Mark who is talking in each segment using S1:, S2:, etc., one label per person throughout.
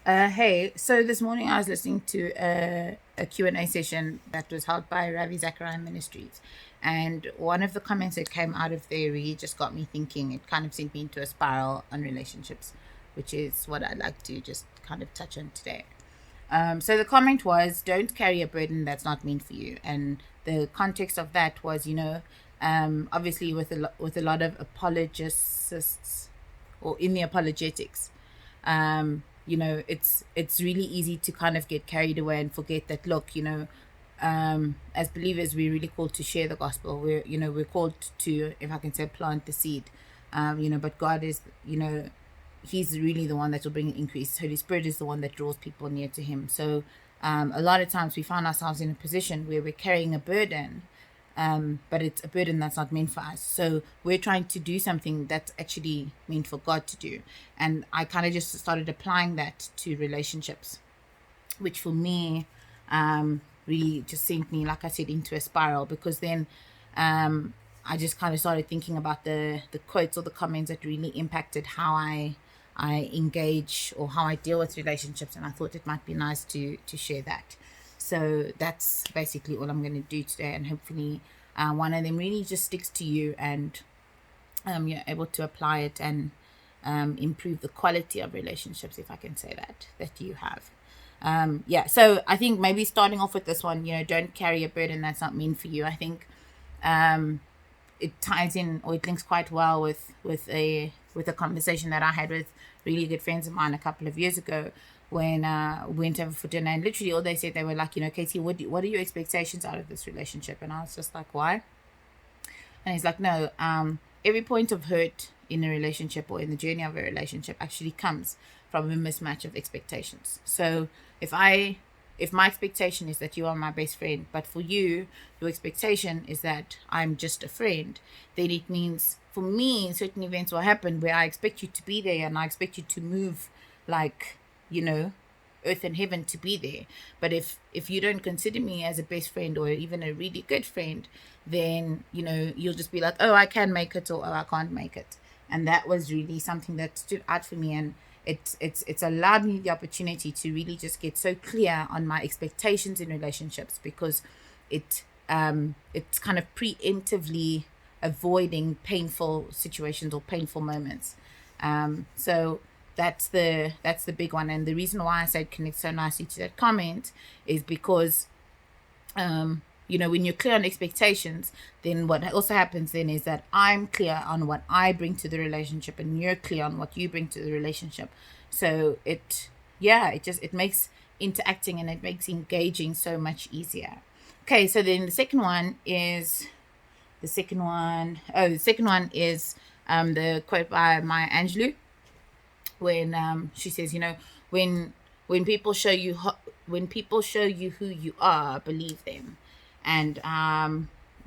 S1: Hey, so this morning I was listening to a Q&A session that was held by Ravi Zachariah Ministries. And one of the comments that came out of there really just got me thinking. It kind of sent me into a spiral on relationships, which is what I'd like to just kind of touch on today. So the comment was, don't carry a burden that's not meant for you. And the context of that was, obviously with a lot of apologists or in the apologetics, it's really easy to kind of get carried away and forget that, look, as believers, we're really called to share the gospel. We're called to, if I can say, plant the seed. But God is, He's really the one that will bring increase. Holy Spirit is the one that draws people near to Him. So a lot of times we find ourselves in a position where we're carrying a burden, but it's a burden that's not meant for us. So we're trying to do something that's actually meant for God to do. And I kind of just started applying that to relationships, which for me really just sent me, like I said, into a spiral, because then I just kind of started thinking about the quotes or the comments that really impacted how I engage or how I deal with relationships, and I thought it might be nice to share that. So that's basically all I'm going to do today, and hopefully one of them really just sticks to you, and you're able to apply it and improve the quality of relationships, if I can say that you have. So I think maybe starting off with this one, don't carry a burden that's not meant for you. I think it ties in, or it links quite well with a conversation that I had with really good friends of mine a couple of years ago, when we went over for dinner, and literally all they said, they were like, Katie, what are your expectations out of this relationship? And I was just like, why? And he's like, no, every point of hurt in a relationship or in the journey of a relationship actually comes from a mismatch of expectations. So if my expectation is that you are my best friend, but for you, your expectation is that I'm just a friend, then it means for me, certain events will happen where I expect you to be there, and I expect you to move like, earth and heaven to be there. But if you don't consider me as a best friend or even a really good friend, then you'll just be like, oh, I can make it, or oh, I can't make it. And that was really something that stood out for me, and it's allowed me the opportunity to really just get so clear on my expectations in relationships, because it's kind of preemptively avoiding painful situations or painful moments. So that's the big one. And the reason why I said connect so nicely to that comment is because when you're clear on expectations, then what also happens then is that I'm clear on what I bring to the relationship, and you're clear on what you bring to the relationship. So it makes interacting, and it makes engaging so much easier. Okay, so then the second one is the second one is the quote by Maya Angelou, when she says, when people show you who you are, believe them. And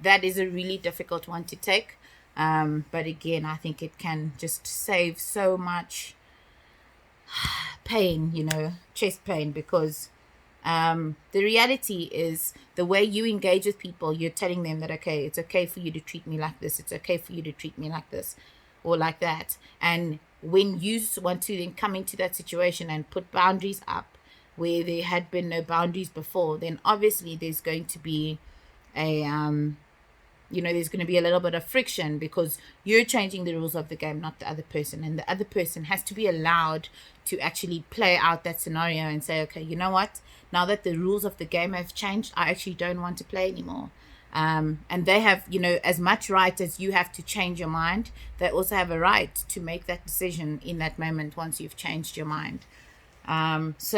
S1: that is a really difficult one to take, but again, I think it can just save so much pain, chest pain, because the reality is, the way you engage with people, you're telling them that, okay, it's okay for you to treat me like this, it's okay for you to treat me like this or like that. And when you want to then come into that situation and put boundaries up where there had been no boundaries before, then obviously there's going to be a there's going to be a little bit of friction, because you're changing the rules of the game, not the other person. And the other person has to be allowed to actually play out that scenario and say, okay, you know what? Now that the rules of the game have changed, I actually don't want to play anymore. And they have, as much right as you have to change your mind, they also have a right to make that decision in that moment once you've changed your mind. That's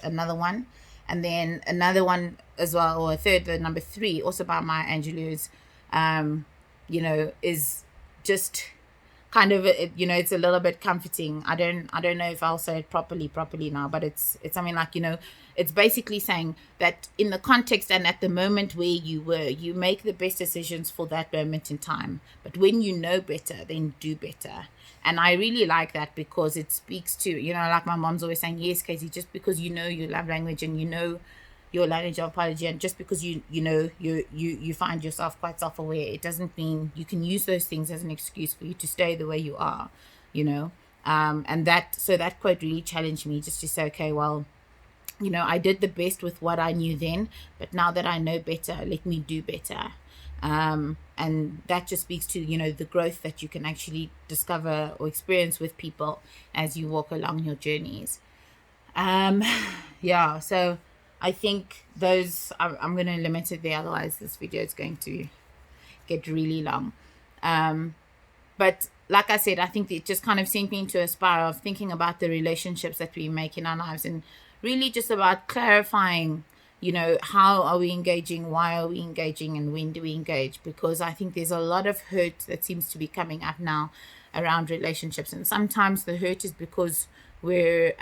S1: another one. And then another one as well, or a third, the number 3, also by Maya Angelou, is just kind of, it's a little bit comforting. I don't know if I'll say it properly now, but it's something like, it's basically saying that in the context and at the moment where you make the best decisions for that moment in time, but when you know better, then do better. And I really like that, because it speaks to, like my mom's always saying, yes, Casey, just because you know your love language and you know your language of apology, and just because you find yourself quite self-aware, it doesn't mean you can use those things as an excuse for you to stay the way you are. And that quote really challenged me, just to say, okay, well, I did the best with what I knew then, but now that I know better, let me do better. And that just speaks to, the growth that you can actually discover or experience with people as you walk along your journeys. Yeah, so I think I'm going to limit it there, otherwise this video is going to get really long. But like I said, I think it just kind of sent me into a spiral of thinking about the relationships that we make in our lives, and really just about clarifying, how are we engaging, why are we engaging, and when do we engage? Because I think there's a lot of hurt that seems to be coming up now around relationships. And sometimes the hurt is because we're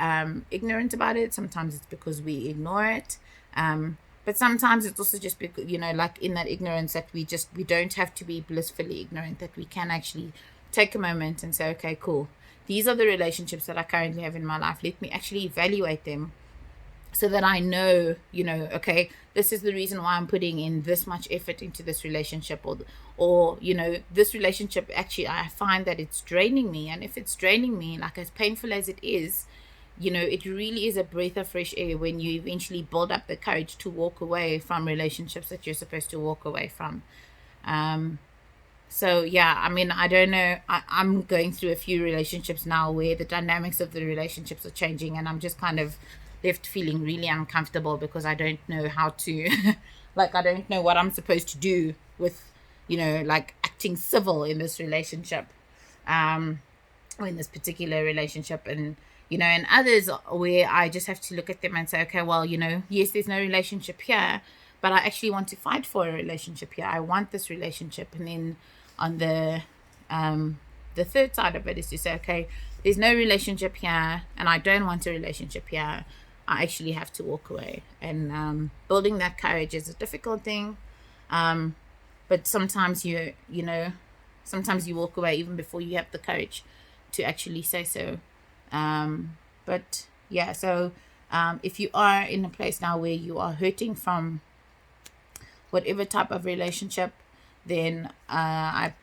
S1: ignorant about it. Sometimes it's because we ignore it. But sometimes it's also just because, like in that ignorance, that we don't have to be blissfully ignorant, that we can actually take a moment and say, okay, cool. These are the relationships that I currently have in my life. Let me actually evaluate them, so that I know, okay, this is the reason why I'm putting in this much effort into this relationship, or this relationship, actually, I find that it's draining me. And if it's draining me, like, as painful as it is, it really is a breath of fresh air when you eventually build up the courage to walk away from relationships that you're supposed to walk away from. So yeah, I mean, I don't know. I'm going through a few relationships now where the dynamics of the relationships are changing, and I'm just kind of left feeling really uncomfortable, because I don't know how to, like, I don't know what I'm supposed to do with, like, acting civil in this relationship, or in this particular relationship. And, and others where I just have to look at them and say, okay, well, yes, there's no relationship here, but I actually want to fight for a relationship here. I want this relationship. And then on the third side of it is to say, okay, there's no relationship here, and I don't want a relationship here. I actually have to walk away. And building that courage is a difficult thing. But sometimes sometimes you walk away even before you have the courage to actually say so. But yeah, so if you are in a place now where you are hurting from whatever type of relationship, then my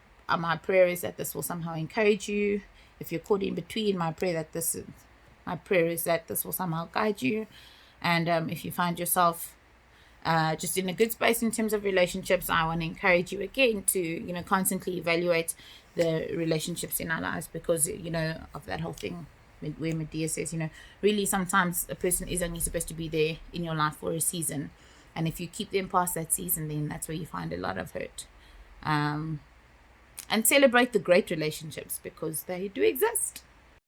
S1: prayer is that this will somehow encourage you. If you're caught in between, my prayer is that this will somehow guide you. And if you find yourself just in a good space in terms of relationships, I want to encourage you again to constantly evaluate the relationships in our lives, because of that whole thing where Medea says, really sometimes a person is only supposed to be there in your life for a season, and if you keep them past that season, then that's where you find a lot of hurt. And celebrate the great relationships, because they do exist.